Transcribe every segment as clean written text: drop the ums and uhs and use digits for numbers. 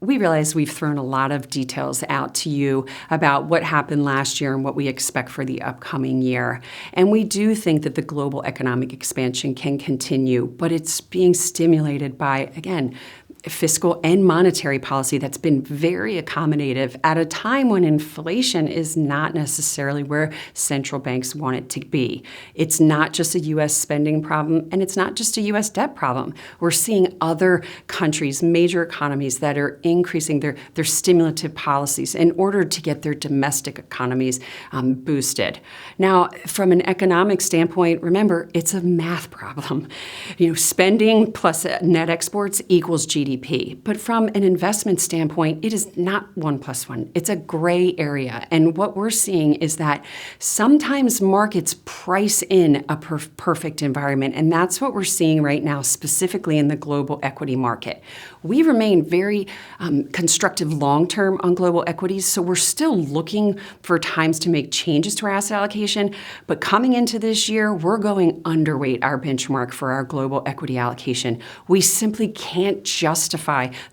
we realize we've thrown a lot of details out to you about what happened last year and what we expect for the upcoming year. And we do think that the global economic expansion can continue, but it's being stimulated by, again, fiscal and monetary policy that's been very accommodative at a time when inflation is not necessarily where central banks want it to be. It's not just a U.S. spending problem, and it's not just a U.S. debt problem. We're seeing other countries, major economies, that are increasing their stimulative policies in order to get their domestic economies boosted. Now, from an economic standpoint, remember, it's a math problem. Spending plus net exports equals GDP. But from an investment standpoint, it is not 1 + 1. It's a gray area. And what we're seeing is that sometimes markets price in a perfect environment. And that's what we're seeing right now, specifically in the global equity market. We remain very constructive long-term on global equities. So we're still looking for times to make changes to our asset allocation. But coming into this year, we're going underweight our benchmark for our global equity allocation. We simply can't justify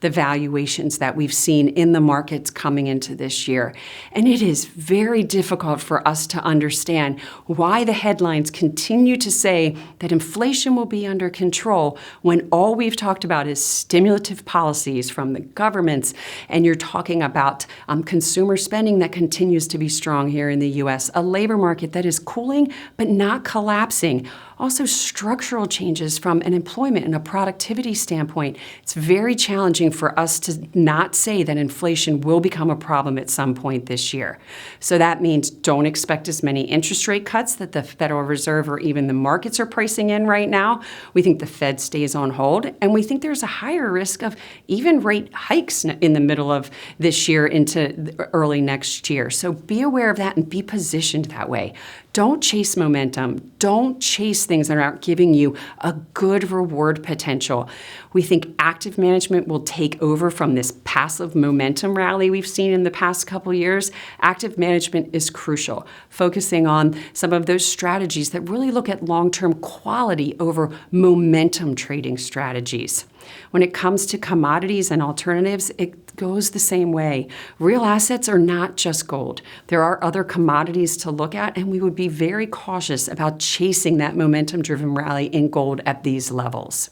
the valuations that we've seen in the markets coming into this year. And it is very difficult for us to understand why the headlines continue to say that inflation will be under control when all we've talked about is stimulative policies from the governments, and you're talking about consumer spending that continues to be strong here in the U.S., a labor market that is cooling but not collapsing. Also, structural changes from an employment and a productivity standpoint. It's very challenging for us to not say that inflation will become a problem at some point this year. So that means don't expect as many interest rate cuts that the Federal Reserve or even the markets are pricing in right now. We think the Fed stays on hold, and we think there's a higher risk of even rate hikes in the middle of this year into early next year. So be aware of that and be positioned that way. Don't chase momentum. Don't chase things that aren't giving you a good reward potential. We think active management will take over from this passive momentum rally we've seen in the past couple years. Active management is crucial, focusing on some of those strategies that really look at long-term quality over momentum trading strategies. When it comes to commodities and alternatives, it goes the same way. Real assets are not just gold. There are other commodities to look at, and we would be very cautious about chasing that momentum-driven rally in gold at these levels.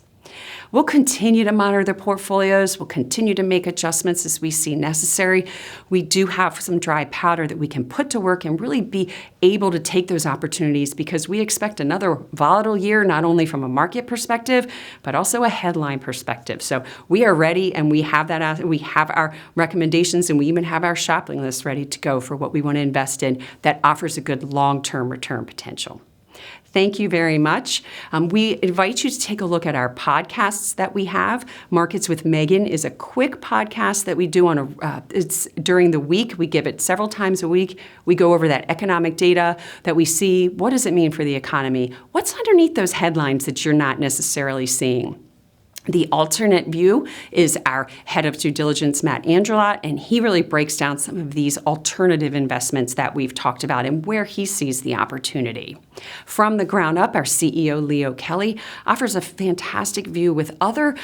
We'll continue to monitor the portfolios. We'll continue to make adjustments as we see necessary. We do have some dry powder that we can put to work and really be able to take those opportunities, because we expect another volatile year, not only from a market perspective, but also a headline perspective. So we are ready, and we have that. We have our recommendations, and we even have our shopping list ready to go for what we want to invest in that offers a good long-term return potential. Thank you very much. We invite you to take a look at our podcasts that we have. Markets with Megan is a quick podcast that we do it's during the week. We give it several times a week. We go over that economic data that we see. What does it mean for the economy? What's underneath those headlines that you're not necessarily seeing? The alternate view is our head of due diligence, Matt Andrelot, and he really breaks down some of these alternative investments that we've talked about and where he sees the opportunity. From the ground up, our CEO, Leo Kelly, offers a fantastic view with other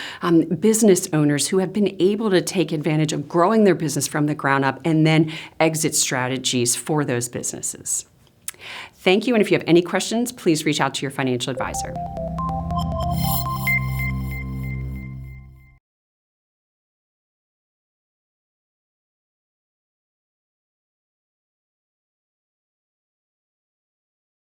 business owners who have been able to take advantage of growing their business from the ground up and then exit strategies for those businesses. Thank you, and if you have any questions, please reach out to your financial advisor.